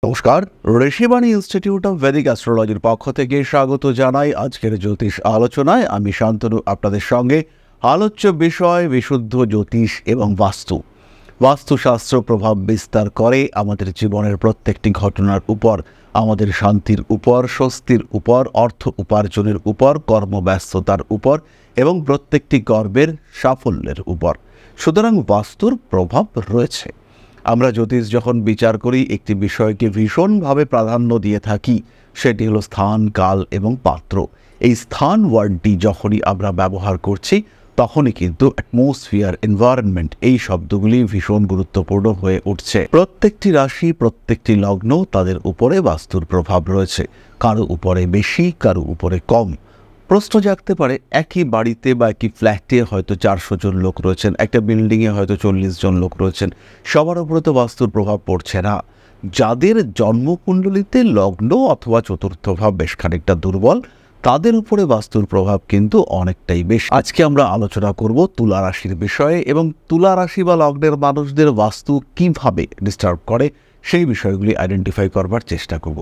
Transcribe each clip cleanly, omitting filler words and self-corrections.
নমস্কার, Rishibani institute of Vedic অ্যাস্ট্রোলজির পক্ষ থেকে স্বাগত জানাই আজকের জ্যোতিষ আলোচনায়। আমি শান্তনু আপনাদের সঙ্গে। আলোচ্য বিষয় বিশুদ্ধ জ্যোতিষ এবং বাস্তু। বাস্তুশাস্ত্র প্রভাব বিস্তার করে আমাদের জীবনের প্রত্যেকটি ঘটনার উপর, আমাদের শান্তির উপর, স্বস্তির উপর, অর্থ উপার্জনের উপর, কর্মব্যস্ততার উপর এবং প্রত্যেকটি কর্মের সাফল্যের উপর। সুতরাং বাস্তুর প্রভাব রয়েছে। আমরা জ্যোতিষ যখন বিচার করি একটি বিষয়কে ভীষণভাবে প্রাধান্য দিয়ে থাকি, সেটি হলো স্থান, কাল এবং পাত্র। এই স্থান ওয়ার্ডটি যখনই আমরা ব্যবহার করছি তখনই কিন্তু অ্যাটমসফিয়ার, এনভায়রনমেন্ট এই শব্দগুলি ভীষণ গুরুত্বপূর্ণ হয়ে উঠছে। প্রত্যেকটি রাশি, প্রত্যেকটি লগ্ন, তাদের উপরে বাস্তুর প্রভাব রয়েছে। কারো উপরে বেশি, কারো উপরে কম। প্রশ্ন জাগতে পারে, একই বাড়িতে বা একই ফ্ল্যাটে হয়তো 400 জন লোক রয়েছেন, একটা বিল্ডিংয়ে হয়তো 40 জন লোক রয়েছেন, সবার উপরে তো বাস্তুর প্রভাব পড়ছে না। যাদের জন্মকুণ্ডলিতে লগ্ন অথবা চতুর্থ ভাব বেশ খানিকটা দুর্বল, তাদের উপরে বাস্তুর প্রভাব কিন্তু অনেকটাই বেশি। আজকে আমরা আলোচনা করব তুলা রাশির বিষয়ে এবং তুলা রাশি বা লগ্নের মানুষদের বাস্তু কিভাবে ডিস্টার্ব করে সেই বিষয়গুলি আইডেন্টিফাই করবার চেষ্টা করব।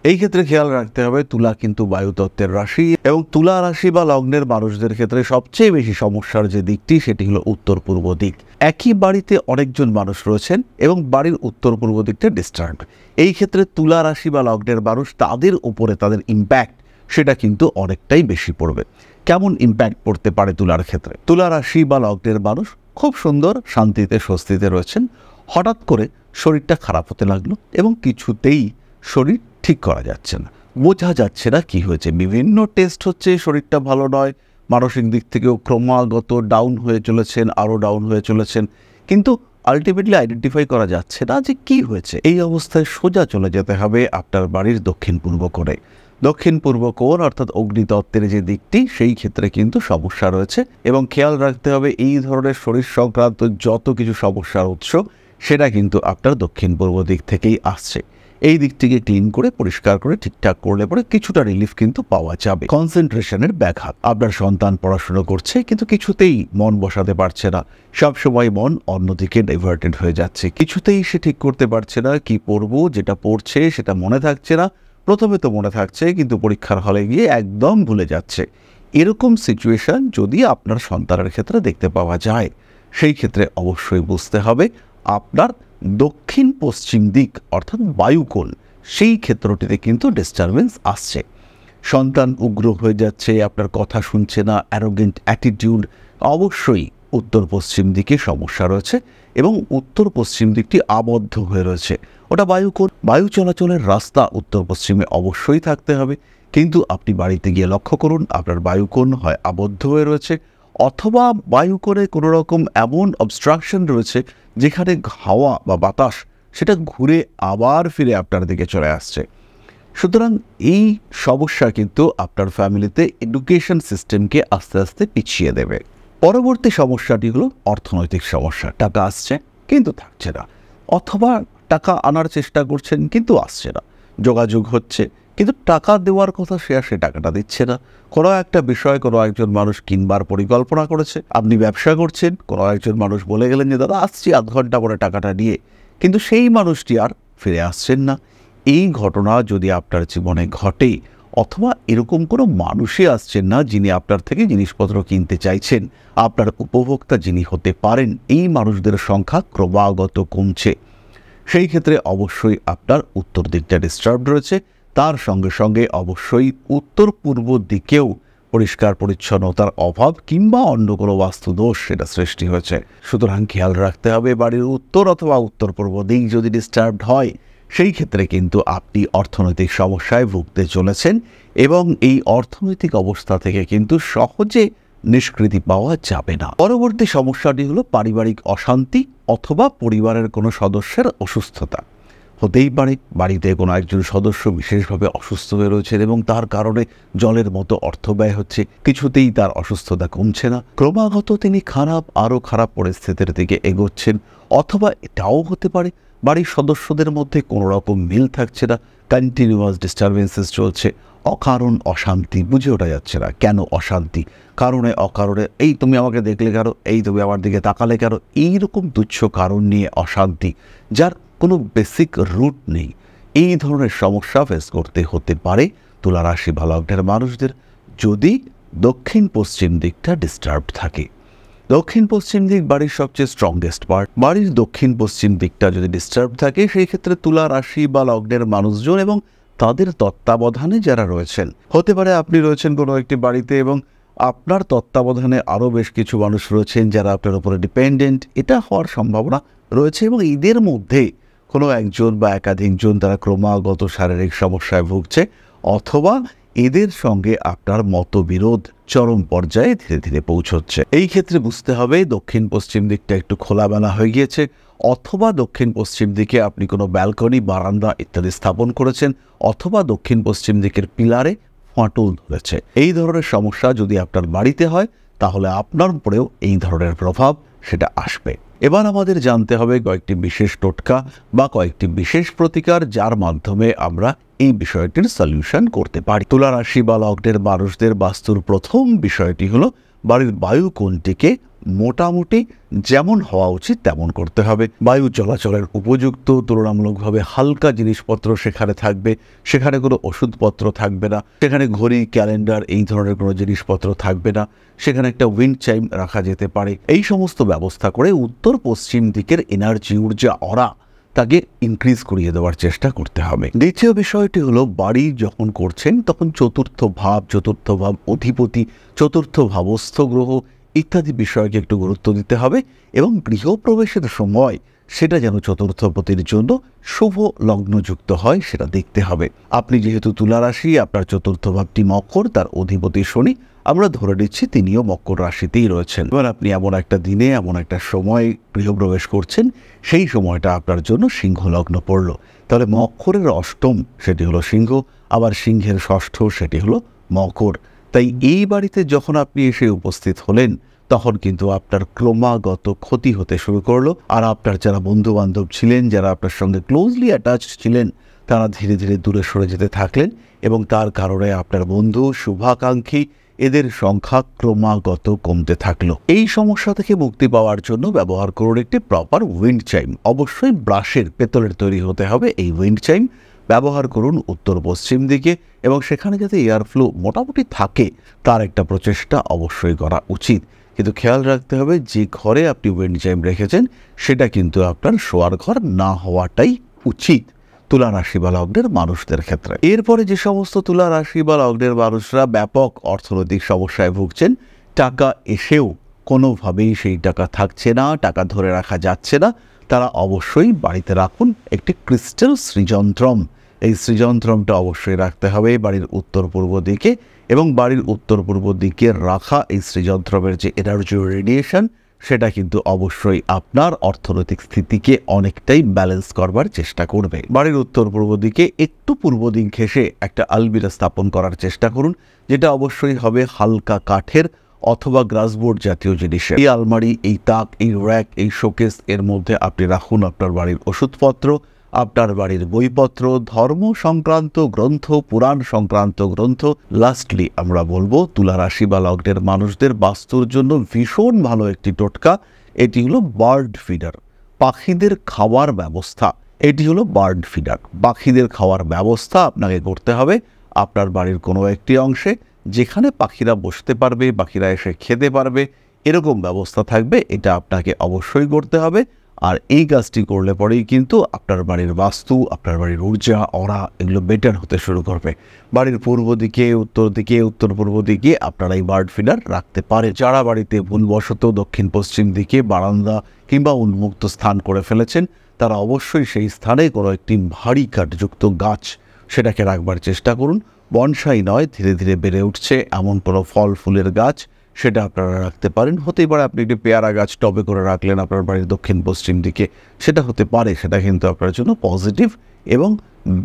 এই ক্ষেত্রে খেয়াল রাখতে হবে, তুলা কিন্তু বায়ুতত্ত্বের রাশি এবং তুলা রাশি বা লগ্নের মানুষদের ক্ষেত্রে সবচেয়ে বেশি সমস্যার যে দিকটি সেটি হলো উত্তর পূর্ব দিক। একই বাড়িতে অনেকজন মানুষ রয়েছেন এবং বাড়ির উত্তর পূর্ব দিকটা ডিস্টার্ব। এই ক্ষেত্রে তুলা রাশি বা লগ্নের মানুষ, তাদের উপরে তাদের ইম্প্যাক্ট সেটা কিন্তু অনেকটাই বেশি পড়বে। কেমন ইম্প্যাক্ট পড়তে পারে তুলার ক্ষেত্রে? তুলা রাশি বা লগ্নের মানুষ খুব সুন্দর শান্তিতে স্বস্তিতে রয়েছেন, হঠাৎ করে শরীরটা খারাপ হতে লাগলো এবং কিছুতেই শরীর ঠিক করা যাচ্ছে না, বোঝা যাচ্ছে না কি হয়েছে। বিভিন্ন টেস্ট হচ্ছে, শরীরটা ভালো নয়, মানসিক দিক থেকেও ক্রমাগত ডাউন হয়ে চলেছেন, আরও ডাউন হয়ে চলেছেন, কিন্তু আলটিমেটলি আইডেন্টিফাই করা যাচ্ছে না যে কি হয়েছে। এই অবস্থায় সোজা চলে যেতে হবে আপনার বাড়ির দক্ষিণ পূর্ব কোণে। দক্ষিণ পূর্ব কোণ অর্থাৎ অগ্নিতত্ত্বের যে দিকটি, সেই ক্ষেত্রে কিন্তু সমস্যা রয়েছে এবং খেয়াল রাখতে হবে এই ধরনের শরীর সংক্রান্ত যত কিছু সমস্যার উৎস সেটা কিন্তু আপনার দক্ষিণ পূর্ব দিক থেকেই আসছে। এই দিকটিকে ক্লিন করে পরিষ্কার করে ঠিকঠাক করলে পরে কিছুটা রিলিফ কিন্তু পাওয়া যাবে। কনসেন্ট্রেশনের ব্যাঘাত, আপনার সন্তান পড়াশুনো করছে কিন্তু কিছুতেই মন বসাতে পারছে না, সবসময় মন অন্যদিকে ডাইভার্টেড হয়ে যাচ্ছে, কিছুতেই সে ঠিক করতে পারছে না কি পড়বো, যেটা পড়ছে সেটা মনে থাকছে না, প্রথমে তো মনে থাকছে কিন্তু পরীক্ষার হলে গিয়ে একদম ভুলে যাচ্ছে। এরকম সিচুয়েশন যদি আপনার সন্তানের ক্ষেত্রে দেখতে পাওয়া যায়, সেই ক্ষেত্রে অবশ্যই বুঝতে হবে আপনার দক্ষিণ পশ্চিম দিক অর্থাৎ বায়ুকোণ, সেই ক্ষেত্রটিতে কিন্তু ডিস্টারবেন্স আসছে। সন্তান উগ্র হয়ে যাচ্ছে, আপনার কথা শুনছে না, অ্যারোগেন্ট অ্যাটিটিউড, অবশ্যই উত্তর পশ্চিম দিকে সমস্যা রয়েছে এবং উত্তর পশ্চিম দিকটি আবদ্ধ হয়ে রয়েছে। ওটা বায়ুকোণ, বায়ু চলাচলের রাস্তা উত্তর পশ্চিমে অবশ্যই থাকতে হবে, কিন্তু আপনি বাড়িতে গিয়ে লক্ষ্য করুন আপনার বায়ুকোণ হয় আবদ্ধ হয়ে রয়েছে অথবা বায়ুকোণে কোনো রকম এমন অবস্ট্রাকশন রয়েছে যেখানে হাওয়া বা বাতাস সেটা ঘুরে আবার ফিরে আপনার দিকে চলে আসছে। সুতরাং এই সমস্যা কিন্তু আপনার ফ্যামিলিতে এডুকেশন সিস্টেমকে আস্তে আস্তে পিছিয়ে দেবে। পরবর্তী সমস্যাটি হলো অর্থনৈতিক সমস্যা। টাকা আসছে কিন্তু থাকছে না, অথবা টাকা আনার চেষ্টা করছেন কিন্তু আসছে না, যোগাযোগ হচ্ছে কিন্তু টাকা দেওয়ার কথা সে টাকাটা দিচ্ছে না। কোনো একটা বিষয় কোনো একজন মানুষ কিনবার পরিকল্পনা করেছে, আপনি ব্যবসা করছেন, কোনো একজন মানুষ বলে গেলেন যে দাদা আসছি আধ ঘন্টা পরে টাকাটা নিয়ে, কিন্তু সেই মানুষটি আর ফিরে আসছেন না। এই ঘটনা যদি আপনার জীবনে ঘটে অথবা এরকম কোনো মানুষই আসছেন না যিনি আপনার থেকে জিনিসপত্র কিনতে চাইছেন, আপনার উপভোক্তা যিনি হতে পারেন, এই মানুষদের সংখ্যা ক্রমাগত কমছে, সেই ক্ষেত্রে অবশ্যই আপনার উত্তর দিকটা ডিস্টার্বড রয়েছে। তার সঙ্গে সঙ্গে অবশ্যই উত্তর পূর্ব দিকেও পরিষ্কার পরিচ্ছন্নতার অভাব কিংবা অন্য কোনো বাস্তুদোষ সেটা সৃষ্টি হয়েছে। সুতরাং খেয়াল রাখতে হবে বাড়ির উত্তর অথবা উত্তর পূর্ব দিক যদি ডিস্টার্বড হয়, সেই ক্ষেত্রে কিন্তু আপনি অর্থনৈতিক সমস্যায় ভুগতে চলেছেন এবং এই অর্থনৈতিক অবস্থা থেকে কিন্তু সহজে নিষ্কৃতি পাওয়া যাবে না। পরবর্তী সমস্যাটি হলো পারিবারিক অশান্তি অথবা পরিবারের কোনো সদস্যের অসুস্থতা। হতেই পারে বাড়িতে কোনো একজন সদস্য বিশেষভাবে অসুস্থ হয়ে রয়েছেন এবং তার কারণে জলের মতো অর্থ ব্যয় হচ্ছে, কিছুতেই তার অসুস্থতা কমছে না, ক্রমাগত তিনি আরও খারাপ পরিস্থিতির দিকে এগোচ্ছেন। অথবা এটাও হতে পারে বাড়ির সদস্যদের মধ্যে কোনো রকম মিল থাকছে না, কন্টিনিউয়াস ডিস্টারবেন্সেস চলছে, অকারণ অশান্তি, বুঝে ওঠা যাচ্ছে না কেন অশান্তি, কারণে অকারণে, এই তুমি আমাকে দেখলে কেন, এই তুমি আমার দিকে তাকালে কেন, এইরকম তুচ্ছ কারণ নিয়ে অশান্তি যার কোনো বেসিক রুট নেই। এই ধরনের সমস্যা ফেস করতে হতে পারে তুলা রাশি বা লগ্নের মানুষদের, যদি দক্ষিণ পশ্চিম দিকটা ডিস্টার্বড থাকে। দক্ষিণ পশ্চিম দিক বাড়ির সবচেয়ে স্ট্রংগেস্ট পার্ট। বাড়ির দক্ষিণ পশ্চিম দিকটা যদি ডিস্টার্ব থাকে, সেই ক্ষেত্রে তুলা রাশি বা লগ্নের মানুষজন এবং তাদের তত্ত্বাবধানে যারা রয়েছেন, হতে পারে আপনি রয়েছেন কোনো একটি বাড়িতে এবং আপনার তত্ত্বাবধানে আরও বেশ কিছু মানুষ রয়েছেন যারা আপনার উপরে ডিপেন্ডেন্ট, এটা হওয়ার সম্ভাবনা রয়েছে। এবং এদের মধ্যে কোনো একজন বা একাধিকজন তারা ক্রমাগত শারীরিক সমস্যায় ভুগছে, অথবা এদের সঙ্গে আপনার মতবিরোধ চরম পর্যায়ে ধীরে ধীরে পৌঁছচ্ছে। এই ক্ষেত্রে বুঝতে হবে দক্ষিণ পশ্চিম দিকটা একটু খোলামেলা হয়ে গিয়েছে, অথবা দক্ষিণ পশ্চিম দিকে আপনি কোনো ব্যালকনি, বারান্দা ইত্যাদি স্থাপন করেছেন, অথবা দক্ষিণ পশ্চিম দিকের পিলারে ফাটল ধরেছে। এই ধরনের সমস্যা যদি আপনার বাড়িতে হয়, তাহলে আপনার উপরেও এই ধরনের প্রভাব সেটা আসবে। এবার আমাদের জানতে হবে কয়েকটি বিশেষ টোটকা বা কয়েকটি বিশেষ প্রতিকার, যার মাধ্যমে আমরা এই বিষয়টির সলিউশন করতে পারি। তুলা রাশি বা লগ্নের মানুষদের বাস্তুর প্রথম বিষয়টি হলো বাড়ির বায়ু কোণটিকে মোটামুটি যেমন হওয়া উচিত তেমন করতে হবে। বায়ু চলাচলের উপযুক্ত, তুলনামূলকভাবে হালকা জিনিসপত্র সেখানে থাকবে, সেখানে কোনো ওষুধপত্র থাকবে না, সেখানে ঘড়ি, ক্যালেন্ডার এই ধরনের কোনো জিনিসপত্র থাকবে না, সেখানে একটা উইন্ড চাইম রাখা যেতে পারে। এই সমস্ত ব্যবস্থা করে উত্তর পশ্চিম দিকের এনার্জি, ঊর্জা, অরা তাকে ইনক্রিজ করিয়ে দেওয়ার চেষ্টা করতে হবে। দ্বিতীয় বিষয়টি হলো বাড়ি যখন করছেন তখন চতুর্থ ভাব অধিপতি, চতুর্থ ভাবস্থ গ্রহ ইত্যাদি বিষয়কে একটু গুরুত্ব দিতে হবে এবং গৃহপ্রবেশের সময় সেটা যেন চতুর্থপতির জন্য শুভ লগ্নযুক্ত হয় সেটা দেখতে হবে। আপনি যেহেতু তুলা রাশি, আপনার চতুর্থ ভাবটি মকর, তার অধিপতি শনি, আমরা ধরে নিচ্ছি তিনিও মকর রাশিতেই রয়েছেন। এবার আপনি এমন একটা দিনে, এমন একটা সময় গৃহপ্রবেশ করছেন, সেই সময়টা আপনার জন্য সিংহ লগ্ন পড়ল। তাহলে মকরের অষ্টম সেটি হলো সিংহ, আবার সিংহের ষষ্ঠ সেটি হলো মকর। তাই এই বাড়িতে যখন আপনি এসে উপস্থিত হলেন, তখন কিন্তু আপনার ক্রমাগত ক্ষতি হতে শুরু করলো। আর আপনার যারা বন্ধু বান্ধব ছিলেন, যারা আপনার সঙ্গে ক্লোজলি অ্যাটাচড ছিলেন, তারা ধীরে ধীরে দূরে সরে যেতে থাকলেন এবং তার কারণে আপনার বন্ধু, শুভাকাঙ্ক্ষী এদের সংখ্যা ক্রমাগত কমতে থাকলো। এই সমস্যা থেকে মুক্তি পাওয়ার জন্য ব্যবহার করুন একটি প্রপার উইন্ড চাইম। অবশ্যই ব্রাশের, পেতলের তৈরি হতে হবে এই উইন্ড চাইম। ব্যবহার করুন উত্তর পশ্চিম দিকে এবং সেখানে যাতে এয়ার ফ্লো মোটামুটি থাকে তার একটা প্রচেষ্টা অবশ্যই করা উচিত। কিন্তু খেয়াল রাখতে হবে যে ঘরে আপনি উইন্ড চাইম রেখেছেন সেটা কিন্তু আপনার শোয়ার ঘর না হওয়াটাই উচিত তুলা রাশি বা লগ্নের মানুষদের ক্ষেত্রে। এরপরে যে সমস্ত তুলা রাশি বা লগ্নের মানুষরা ব্যাপক অর্থনৈতিক সমস্যায় ভুগছেন, টাকা এসেও কোনোভাবেই সেই টাকা থাকছে না, টাকা ধরে রাখা যাচ্ছে না, তারা অবশ্যই বাড়িতে রাখুন একটি ক্রিস্টাল শ্রীযন্ত্রম। এই শ্রীযন্ত্রমটা অবশ্যই রাখতে হবে বাড়ির উত্তর পূর্ব দিকে, এবং বাড়ির উত্তর পূর্ব দিকে রাখা এই শ্রীযন্ত্রমের যে এনার্জি রেডিয়েশন, সেটা কিন্তু অবশ্যই আপনার অর্থনৈতিক স্থিতিকে অনেকটাই ব্যালেন্স করবার চেষ্টা করবে। বাড়ির উত্তর পূর্ব দিকে একটু পূর্ব দিক ঘেঁষে একটা আলমিরা স্থাপন করার চেষ্টা করুন, যেটা অবশ্যই হবে হালকা কাঠের অথবা গ্রাসবোর্ড জাতীয় জিনিসের। এই আলমারি, এই তাক, এই র্যাক, এই শোকেস এর মধ্যে আপনি রাখুন আপনার বাড়ির ওষুধপত্র, আপনার বাড়ির বইপত্র, ধর্ম সংক্রান্ত গ্রন্থ, পুরাণ সংক্রান্ত গ্রন্থ। লাস্টলি আমরা বলবো তুলা রাশি বা লগ্নের মানুষদের বাস্তুর জন্য ভীষণ ভালো একটি টোটকা, এটি হলো বার্ড ফিডার, পাখিদের খাওয়ার ব্যবস্থা। এটি হলো বার্ড ফিডার, পাখিদের খাওয়ার ব্যবস্থা আপনাকে করতে হবে আপনার বাড়ির কোনো একটি অংশে, যেখানে পাখিরা বসতে পারবে, পাখিরা এসে খেতে পারবে, এরকম ব্যবস্থা থাকবে। এটা আপনাকে অবশ্যই করতে হবে। আর এই কাজটি করলে পরেই কিন্তু আপনার বাড়ির বাস্তু, আপনার বাড়ির ঊর্জা, অরা এগুলো বেটার হতে শুরু করবে। বাড়ির পূর্ব দিকে, উত্তর দিকে, উত্তর পূর্ব দিকে আপনারা এই বার্ড ফিডার রাখতে পারে। যারা বাড়িতে ভুলবশত দক্ষিণ পশ্চিম দিকে বারান্দা কিংবা উন্মুক্ত স্থান করে ফেলেছেন, তারা অবশ্যই সেই স্থানে কোনো একটি ভারী কাঠযুক্ত গাছ সেটাকে রাখবার চেষ্টা করুন। বনসাই নয়, ধীরে ধীরে বেড়ে উঠছে এমন কোনো ফল ফুলের গাছ, সেটা আপনারা রাখতে পারেন। হতেই পারে আপনি একটি পেয়ারা গাছ টবে করে রাখলেন আপনার বাড়ির দক্ষিণ পশ্চিম দিকে, সেটা হতে পারে। সেটা কিন্তু আপনার জন্য পজিটিভ এবং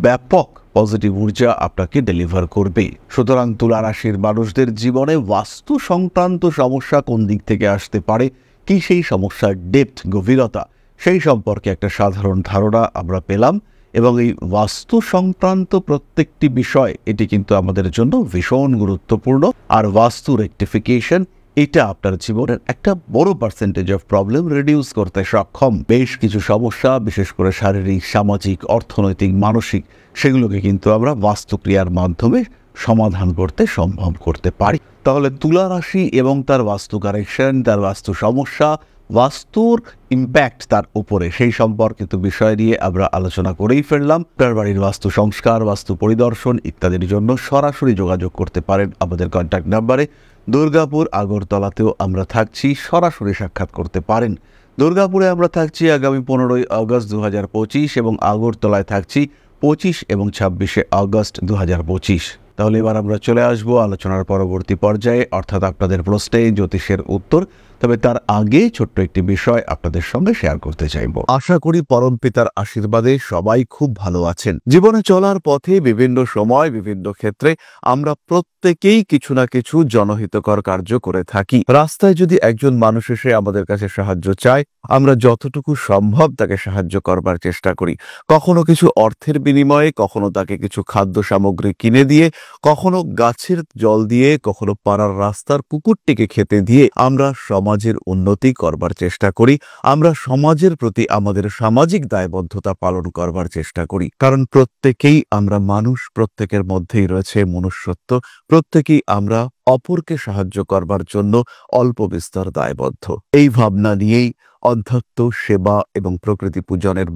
ব্যাপক পজিটিভ ঊর্জা আপনাকে ডেলিভার করবে। সুতরাং তুলা রাশির মানুষদের জীবনে বাস্তু সংক্রান্ত সমস্যা কোন দিক থেকে আসতে পারে, কি সেই সমস্যার ডেপথ, গভীরতা, সেই সম্পর্কে একটা সাধারণ ধারণা আমরা পেলাম। এবং এই বাস্তু সংক্রান্ত প্রত্যেকটি বিষয় এটি কিন্তু আমাদের জন্য ভীষণ গুরুত্বপূর্ণ। আর বাস্তু রেকটিফিকেশন এটা আপনার জীবনের একটা বড় পার্সেন্টেজ অফ প্রবলেম রিডিউস করতে সক্ষম। বেশ কিছু সমস্যা, বিশেষ করে শারীরিক, সামাজিক, অর্থনৈতিক, মানসিক, সেগুলোকে কিন্তু আমরা বাস্তুক্রিয়ার মাধ্যমে সমাধান করতে সম্ভব করতে পারি। তাহলে তুলা রাশি এবং তার বাস্তু কারেকশন, তার বাস্তু সমস্যা, বাস্তুর ইম্প্যাক্ট তার উপরে, সেই সম্পর্কিত বিষয় নিয়ে আমরা আলোচনা করেই ফেললাম। আপনার বাড়ির বাস্তু সংস্কার, বাস্তু পরিদর্শন ইত্যাদির জন্য সরাসরি যোগাযোগ করতে পারেন আমাদের কন্ট্যাক্ট নাম্বারে। দুর্গাপুর, আগরতলাতেও আমরা থাকছি, সরাসরি সাক্ষাৎ করতে পারেন। দুর্গাপুরে আমরা থাকছি আগামী 15ই আগস্ট 2025 এবং আগরতলায় থাকছি 25 এবং 26শে আগস্ট 2025। তাহলে এবার আমরা চলে আসবো আলোচনার পরবর্তী পর্যায়ে, অর্থাৎ আপনাদের প্রশ্নে জ্যোতিষের উত্তর। তবে তার আগে ছোট্ট একটি বিষয় আপনাদের সঙ্গে শেয়ার করতে চাইব। আশা করি পরমপিতার আশীর্বাদে সবাই খুব ভালো আছেন। জীবনে চলার পথে বিভিন্ন সময়, বিভিন্ন ক্ষেত্রে আমরা প্রত্যেকেই কিছু না কিছু জনহিতকর কার্য করে থাকি। রাস্তায় যদি একজন মানুষ এসে আমাদের কাছে সাহায্য চায়, আমরা যতটুকু সম্ভব তাকে সাহায্য করবার চেষ্টা করি। কখনো কিছু অর্থের বিনিময়ে, কখনো তাকে কিছু খাদ্য সামগ্রী কিনে দিয়ে, কখনো গাছের জল দিয়ে, কখনো পাড়ার রাস্তার কুকুরটিকে খেতে দিয়ে আমরা সমাজের উন্নতি করবার চেষ্টা করি। আমরা সমাজের প্রতি আমাদের সামাজিক দায়বদ্ধতা পালন করবার চেষ্টা করি। কারণ প্রত্যেকেই আমরা মানুষ, প্রত্যেকের মধ্যেই রয়েছে মনুষ্যত্ব, প্রত্যেকেই আমরা অপরকে সাহায্য করবার জন্য অল্প বিস্তর দায়বদ্ধ। এই ভাবনা নিয়েই অধ্যাত্ম, সেবা এবং প্রকৃতি পূজনের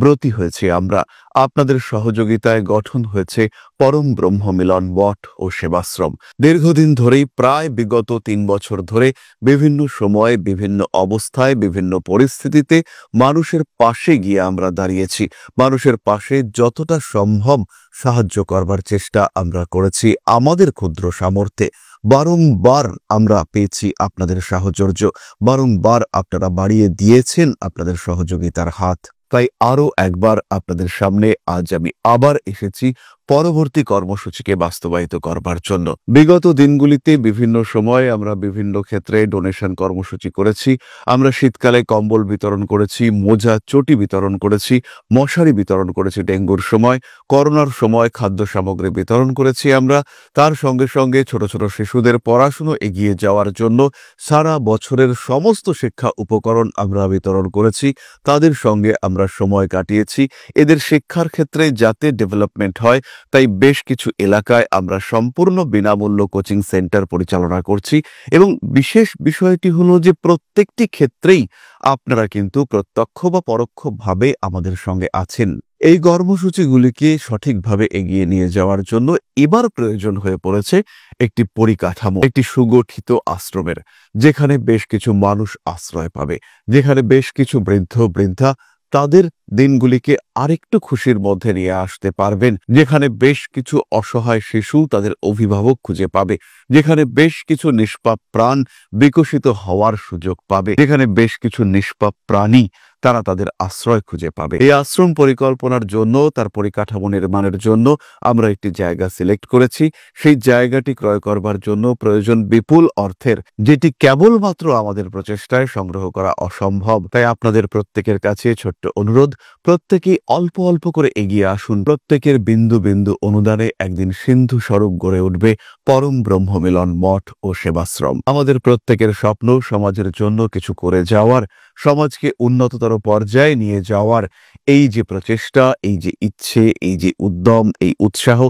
ব্রতী হয়েছে আমরা। আপনাদের সহযোগিতায় গঠন হয়েছে পরম ব্রহ্ম মিলন মঠ ও সেবাশ্রম। দীর্ঘদিন ধরেই, প্রায় বিগত 3 বছর ধরে বিভিন্ন সময়ে, বিভিন্ন অবস্থায়, বিভিন্ন পরিস্থিতিতে মানুষের পাশে গিয়ে আমরা দাঁড়িয়েছি। মানুষের পাশে যতটা সম্ভব সাহায্য করবার চেষ্টা আমরা করেছি আমাদের ক্ষুদ্র সামর্থ্যে। বারংবার আমরা পেয়েছি আপনাদের সাহচর্য, বারংবার আপনারা বাড়িয়ে দিয়েছেন আপনাদের সহযোগিতার হাত। তাই আরও একবার আপনাদের সামনে আজ আমি আবার এসেছি পরবর্তী কর্মসূচিকে বাস্তবায়িত করবার জন্য। বিগত দিনগুলিতে বিভিন্ন সময়ে আমরা বিভিন্ন ক্ষেত্রে ডোনেশন কর্মসূচি করেছি। আমরা শীতকালে কম্বল বিতরণ করেছি, মোজা, চটি বিতরণ করেছি, মশারি বিতরণ করেছি ডেঙ্গুর সময়, করোনার সময় খাদ্য সামগ্রী বিতরণ করেছি আমরা। তার সঙ্গে সঙ্গে ছোট ছোট শিশুদের পড়াশুনো এগিয়ে যাওয়ার জন্য সারা বছরের সমস্ত শিক্ষা উপকরণ আমরা বিতরণ করেছি। তাদের সঙ্গে আমরা সময় কাটিয়েছি। এদের শিক্ষার ক্ষেত্রে যাতে ডেভেলপমেন্ট হয়, তাই বেশ কিছু এলাকায় আমরা সম্পূর্ণ বিনামূল্য কোচিং সেন্টার পরিচালনা করছি। এবং বিশেষ বিষয়টি হলো যে প্রত্যেকটি ক্ষেত্রেই আপনারা কিন্তু প্রত্যক্ষ বা পরোক্ষভাবে আমাদের সঙ্গে আছেন। এই কর্মসূচিগুলিকে সঠিকভাবে এগিয়ে নিয়ে যাওয়ার জন্য এবার প্রয়োজন হয়ে পড়েছে একটি পরিকাঠামো, একটি সুগঠিত আশ্রমের, যেখানে বেশ কিছু মানুষ আশ্রয় পাবে, যেখানে বেশ কিছু বৃদ্ধ বৃদ্ধা তাদের দিনগুলিকে আরেকটু খুশির মধ্যে নিয়ে আসতে পারবেন, যেখানে বেশ কিছু অসহায় শিশু তাদের অভিভাবক খুঁজে পাবে, যেখানে বেশ কিছু নিষ্পাপ প্রাণ বিকশিত হওয়ার সুযোগ পাবে, যেখানে বেশ কিছু নিষ্পাপ প্রাণী তারা তাদের আশ্রয় খুঁজে পাবে। এই আশ্রম পরিকল্পনার জন্য, তার পরিকাঠামো নির্মাণের জন্য আমরা একটি জায়গা সিলেক্ট করেছি। সেই জায়গাটি ক্রয় করবার জন্য প্রয়োজন বিপুল অর্থের, যেটি কেবলমাত্র আমাদের প্রচেষ্টায় সংগ্রহ করা অসম্ভব। তাই আপনাদের প্রত্যেকের কাছে ছোট্ট অনুরোধ, প্রত্যেকেই অল্প অল্প করে এগিয়ে আসুন। প্রত্যেকের বিন্দু বিন্দু অনুদানে একদিন সিন্ধু স্বরূপ গড়ে উঠবে পরম ব্রহ্ম মিলন মঠ ও সেবাশ্রম। আমাদের প্রত্যেকের স্বপ্ন সমাজের জন্য কিছু করে যাওয়ার, সমাজকে উন্নততর পর্যায়ে নিয়ে যাওয়ার এই যে প্রচেষ্টা, এই যে ইচ্ছে, এই যে উদ্যম, এই উৎসাহ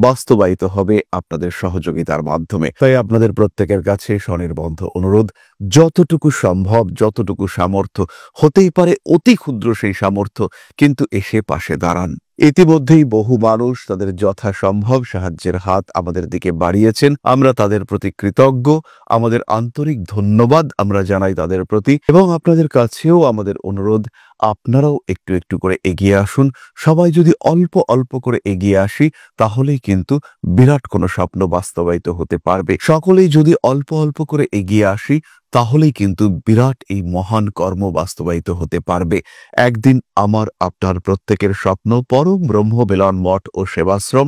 বাস্তবায়িত হবে আপনাদের সহযোগিতার মাধ্যমে। তাই আপনাদের প্রত্যেকের কাছে স্বনির্বন্ধ অনুরোধ, যতটুকু সম্ভব, যতটুকু সামর্থ্য, হতেই পারে অতি ক্ষুদ্র সেই সামর্থ্য, কিন্তু এসে পাশে দাঁড়ান। ইতিমধ্যেই বহু মানুষ তাদের যথাসম্ভব সাহায্যের হাত আমাদের দিকে বাড়িয়েছেন। আমরা তাদের প্রতি কৃতজ্ঞ, আমাদের আন্তরিক ধন্যবাদ আমরা জানাই তাদের প্রতি। এবং আপনাদের কাছেও আমাদের অনুরোধ, আপনারাও একটু একটু করে এগিয়ে আসুন। সবাই যদি অল্প অল্প করে এগিয়ে আসি, তাহলেই কিন্তু বিরাট কোনো স্বপ্ন বাস্তবায়িত হতে পারবে। সকলেই যদি অল্প অল্প করে এগিয়ে আসি, তাহলেই কিন্তু বিরাট এই মহান কর্ম বাস্তবায়িত হতে পারবে। একদিন আমার আপনার প্রত্যেকের স্বপ্ন পরম ব্রহ্ম মিলন মঠ ও সেবাশ্রম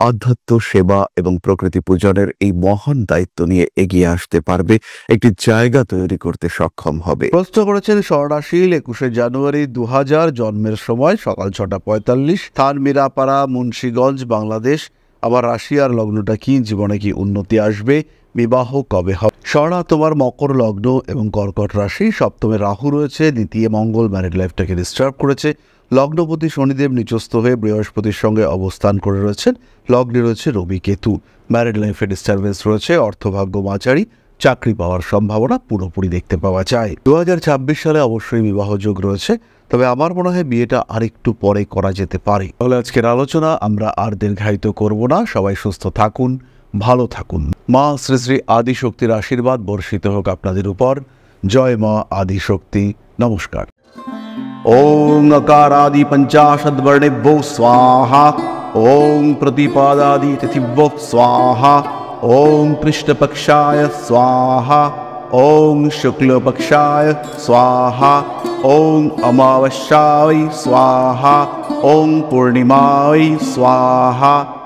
আধ্যাত্ম, সেবা এবং প্রকৃতি পূজনের এই মহান দায়িত্ব নিয়ে এগিয়ে আসতে পারবে, একটি জায়গা তৈরি করতে সক্ষম হবে। প্রশ্ন করেছেন স্বর্ণাশীল, 21শে জানুয়ারি 2000 জন্মের সময়, সকাল 6:45, স্থান মিরাপাড়া, মুন্সিগঞ্জ, বাংলাদেশ। আবার রাশি আর লগ্নটা কি, জীবনে কি উন্নতি আসবে, বিবাহ কবে হবে? স্বর্ণা, তোমার মকর লগ্ন এবং কর্কট রাশি, সপ্তমে রাহু রয়েছে, দ্বিতীয় মঙ্গল ম্যারিড লাইফটাকে ডিস্টার্ব করেছে। লগ্নপতি শনিদেব নিচস্থ হয়ে বৃহস্পতির সঙ্গে অবস্থান করে রয়েছেন। লগ্নে রয়েছে রবি কেতু। ম্যারিড লাইফে ডিস্টারবেন্স রয়েছে, অর্থভাগ্য মাঝারি, চাকরি পাওয়ার সম্ভাবনা পুরোপুরি দেখতে পাওয়া যায়। 2026 সালে অবশ্যই বিবাহযোগ রয়েছে, তবে আমার মনে হয় বিয়েটা আরেকটু পরে করা যেতে পারে। তাহলে আজকের আলোচনা আমরা আর দীর্ঘায়িত করব না। সবাই সুস্থ থাকুন, ভালো থাকুন। মা শ্রী শ্রী আদিশক্তির আশীর্বাদ বর্ষিত হোক আপনাদের উপর। জয় মা আদিশক্তি। নমস্কার। ओम अकारादि पंचाशद वर्णेभ्यो स्वाहा। ओम प्रतिपादादि तिथिभ्यो स्वाहा। ओम कृष्णपक्षाय स्वाहा। ओम शुक्लपक्षाय स्वाहा। ओम अमावस्याय स्वाहा। ओम पूर्णिमाय स्वाहा।